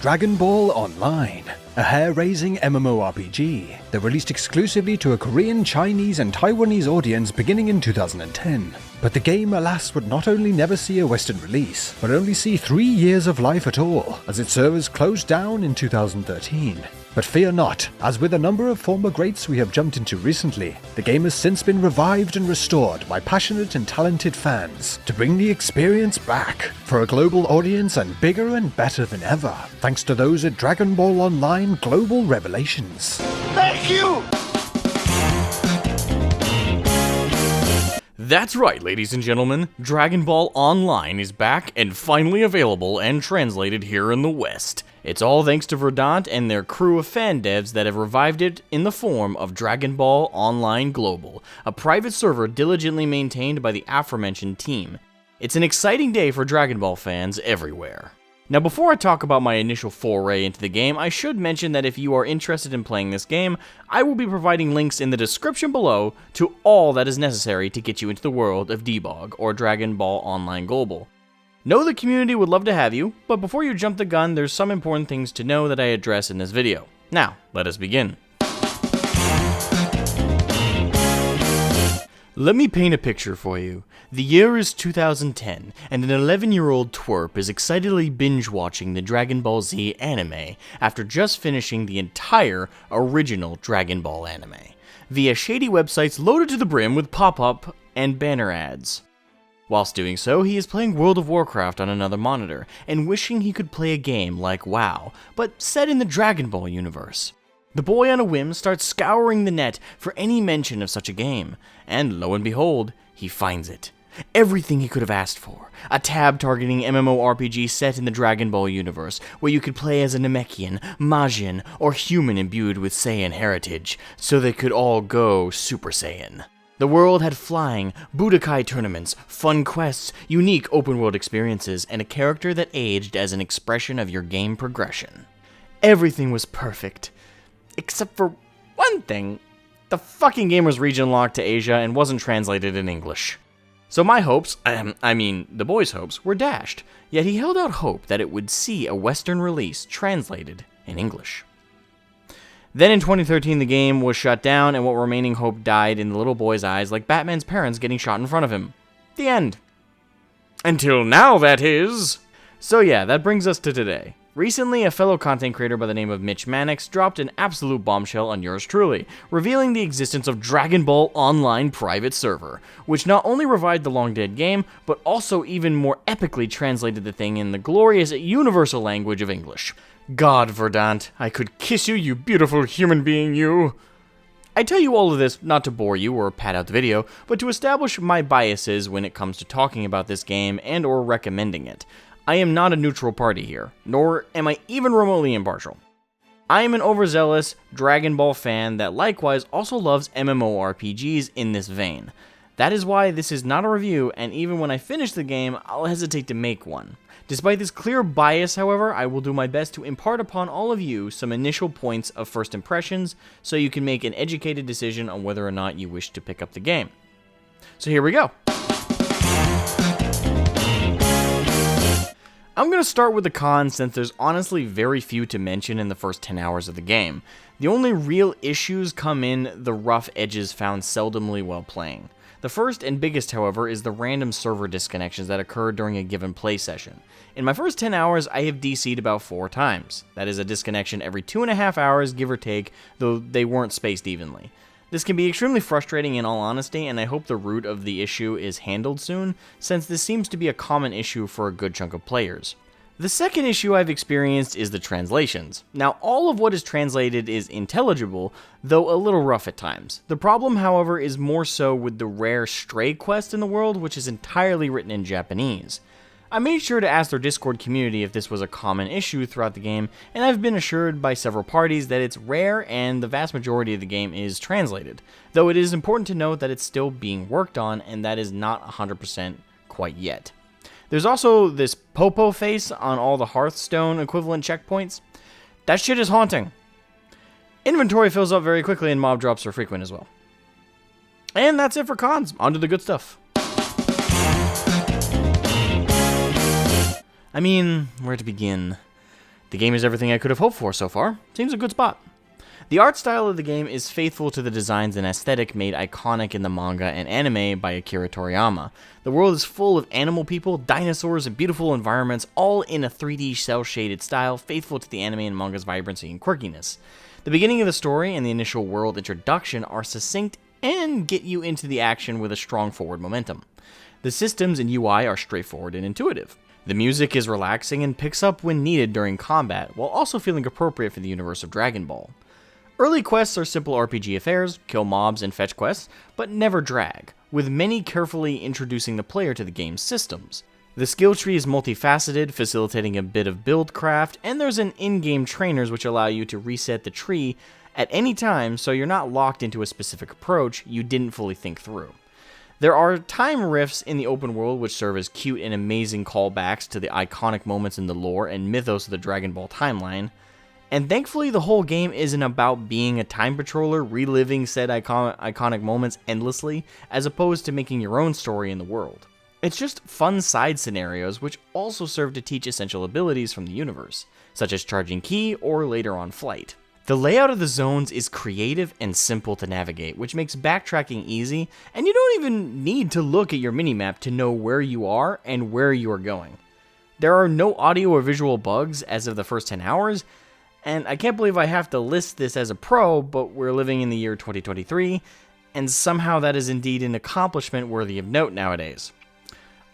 Dragon Ball Online, a hair-raising MMORPG that released exclusively to a Korean, Chinese and Taiwanese audience beginning in 2010. But the game, alas, would not only never see a Western release, but only see 3 years of life at all, as its servers closed down in 2013. But fear not, as with a number of former greats we have jumped into recently, the game has since been revived and restored by passionate and talented fans to bring the experience back for a global audience and bigger and better than ever, thanks to those at Dragon Ball Online Global Revelations. Thank you! That's right, ladies and gentlemen, Dragon Ball Online is back and finally available and translated here in the West. It's all thanks to Verdant and their crew of fan devs that have revived it in the form of Dragon Ball Online Global, a private server diligently maintained by the aforementioned team. It's an exciting day for Dragon Ball fans everywhere. Now, before I talk about my initial foray into the game, I should mention that if you are interested in playing this game, I will be providing links in the description below to all that is necessary to get you into the world of Debug, or Dragon Ball Online Global. Know the community would love to have you, but before you jump the gun, there's some important things to know that I address in this video. Now, let us begin. Let me paint a picture for you. The year is 2010, and an 11-year-old twerp is excitedly binge-watching the Dragon Ball Z anime after just finishing the entire original Dragon Ball anime, via shady websites loaded to the brim with pop-up and banner ads. Whilst doing so, he is playing World of Warcraft on another monitor, and wishing he could play a game like WoW, but set in the Dragon Ball universe. The boy on a whim starts scouring the net for any mention of such a game, and lo and behold, he finds it. Everything he could have asked for. A tab-targeting MMORPG set in the Dragon Ball universe, where you could play as a Namekian, Majin, or human imbued with Saiyan heritage, so they could all go Super Saiyan. The world had flying, Budokai tournaments, fun quests, unique open-world experiences, and a character that aged as an expression of your game progression. Everything was perfect. Except for one thing. The fucking game was region-locked to Asia and wasn't translated in English. So my hopes, the boy's hopes, were dashed, yet he held out hope that it would see a Western release translated in English. Then in 2013 the game was shut down and what remaining hope died in the little boy's eyes like Batman's parents getting shot in front of him. The end. Until now, that is. So yeah, that brings us to today. Recently, a fellow content creator by the name of Mitch Mannix dropped an absolute bombshell on yours truly, revealing the existence of Dragon Ball Online private server, which not only revived the long-dead game, but also even more epically translated the thing in the glorious universal language of English. God, Verdant, I could kiss you, you beautiful human being, you! I tell you all of this not to bore you or pad out the video, but to establish my biases when it comes to talking about this game and or recommending it. I am not a neutral party here, nor am I even remotely impartial. I am an overzealous Dragon Ball fan that likewise also loves MMORPGs in this vein. That is why this is not a review, and even when I finish the game, I'll hesitate to make one. Despite this clear bias, however, I will do my best to impart upon all of you some initial points of first impressions, so you can make an educated decision on whether or not you wish to pick up the game. So here we go. I'm going to start with the cons since there's honestly very few to mention in the first 10 hours of the game. The only real issues come in the rough edges found seldomly while playing. The first and biggest, however, is the random server disconnections that occur during a given play session. In my first 10 hours, I have DC'd about 4 times. That is a disconnection every 2.5 hours, give or take, though they weren't spaced evenly. This can be extremely frustrating in all honesty, and I hope the root of the issue is handled soon, since this seems to be a common issue for a good chunk of players. The second issue I've experienced is the translations. Now, all of what is translated is intelligible, though a little rough at times. The problem, however, is more so with the rare stray quest in the world, which is entirely written in Japanese. I made sure to ask their Discord community if this was a common issue throughout the game, and I've been assured by several parties that it's rare and the vast majority of the game is translated, though it is important to note that it's still being worked on and that is not 100% quite yet. There's also this popo face on all the Hearthstone equivalent checkpoints. That shit is haunting. Inventory fills up very quickly and mob drops are frequent as well. And that's it for cons. On to the good stuff. I mean, where to begin? The game is everything I could have hoped for so far. Seems a good spot. The art style of the game is faithful to the designs and aesthetic made iconic in the manga and anime by Akira Toriyama. The world is full of animal people, dinosaurs, and beautiful environments, all in a 3D cel-shaded style faithful to the anime and manga's vibrancy and quirkiness. The beginning of the story and the initial world introduction are succinct and get you into the action with a strong forward momentum. The systems and UI are straightforward and intuitive. The music is relaxing and picks up when needed during combat, while also feeling appropriate for the universe of Dragon Ball. Early quests are simple RPG affairs, kill mobs and fetch quests, but never drag, with many carefully introducing the player to the game's systems. The skill tree is multifaceted, facilitating a bit of build craft, and there's an in-game trainers which allow you to reset the tree at any time so you're not locked into a specific approach you didn't fully think through. There are time rifts in the open world which serve as cute and amazing callbacks to the iconic moments in the lore and mythos of the Dragon Ball timeline. And thankfully, the whole game isn't about being a time patroller, reliving said iconic moments endlessly, as opposed to making your own story in the world. It's just fun side scenarios which also serve to teach essential abilities from the universe, such as charging ki or later on flight. The layout of the zones is creative and simple to navigate, which makes backtracking easy, and you don't even need to look at your minimap to know where you are and where you are going. There are no audio or visual bugs as of the first 10 hours, and I can't believe I have to list this as a pro, but we're living in the year 2023, and somehow that is indeed an accomplishment worthy of note nowadays.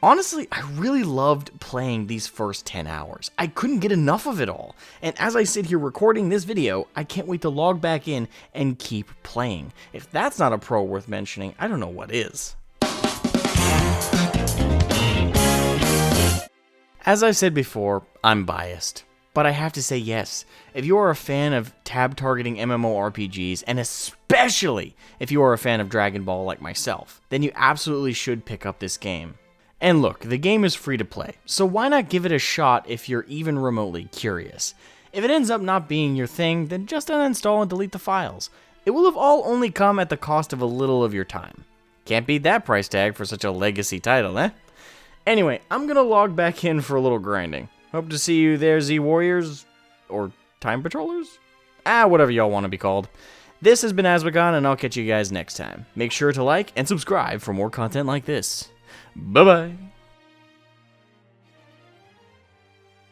Honestly, I really loved playing these first 10 hours. I couldn't get enough of it all, and as I sit here recording this video, I can't wait to log back in and keep playing. If that's not a pro worth mentioning, I don't know what is. As I said before, I'm biased. But I have to say yes, if you are a fan of tab-targeting MMORPGs, and especially if you are a fan of Dragon Ball like myself, then you absolutely should pick up this game. And look, the game is free to play, so why not give it a shot if you're even remotely curious? If it ends up not being your thing, then just uninstall and delete the files. It will have all only come at the cost of a little of your time. Can't beat that price tag for such a legacy title, eh? Anyway, I'm gonna log back in for a little grinding. Hope to see you there, Z-Warriors, or Time Patrollers? Whatever y'all want to be called. This has been Azwagon, and I'll catch you guys next time. Make sure to like and subscribe for more content like this. Bye-bye.